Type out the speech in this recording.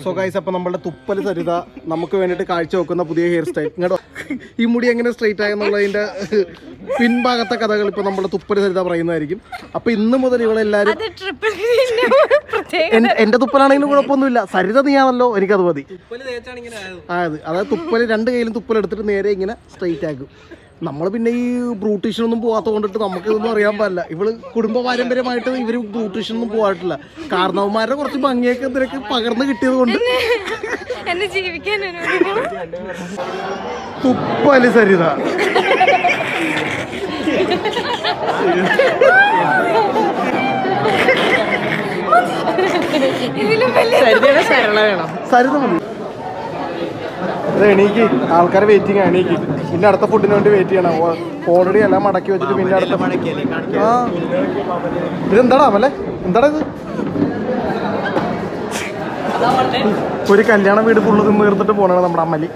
So guys, അപ്പോൾ നമ്മളുടെ തുപ്പൽ സരിത നമുക്ക് വേണ്ടിയിട്ട് കാഴ്ച വെക്കുന്ന പുതിയ ഹെയർ സ്റ്റൈൽ. ഇങ്ങോട്ടോ, ഈ മുടി എങ്ങനെ സ്ട്രെയിറ്റ് ആയെന്നുള്ളതിൻ്റെ പിൻഭാഗത്തെ കഥകൾ ഇപ്പോൾ നമ്മുടെ തുപ്പൽ സരിത പറയുന്നതായിരിക്കും. അപ്പോൾ ഇന്ന് മുതൽ ഇവളെല്ലാവരും എൻ്റെ തുപ്പലാണെങ്കിലും കുഴപ്പമൊന്നുമില്ല, സരിത നീയാണല്ലോ, എനിക്കത് മതി. അതായത് തുപ്പൽ 2 കൈയിലും തുപ്പലെടുത്തിട്ട് നേരെ ഇങ്ങനെ സ്ട്രെയിറ്റ് ആക്കും. നമ്മൾ പിന്നെ ഈ ബ്യൂട്ടീഷ്യനൊന്നും പോകാത്ത കൊണ്ടിട്ട് നമുക്കിതൊന്നും അറിയാൻ പാടില്ല. ഇവള് കുടുംബ പാരമ്പര്യമായിട്ട് ഇവർ ബ്യൂട്ടീഷ്യനൊന്നും പോകാറില്ല. കാരണവന്മാരുടെ കുറച്ച് ഭംഗിയൊക്കെ ഇതിനൊക്കെ പകർന്ന് കിട്ടിയത് കൊണ്ട് തുപ്പല് സരിത. സരിത മതി. എണീക്ക്, ആൾക്കാർ വെയിറ്റിംഗ് ആണ്. എണീക്ക്, പിന്നെ അടുത്ത ഫുഡിന് വേണ്ടി വെയിറ്റ് ചെയ്യണം. ഓൾറെഡി എല്ലാം മടക്കി വെച്ചിട്ട് പിന്നെ അടുത്ത ഇതെന്താടാ അമലെ, എന്താടാ ഇത്? ഒരു കല്യാണ വീട് ഫുള്ള് തീർത്തിട്ട് പോകണം നമ്മുടെ അമ്മലി.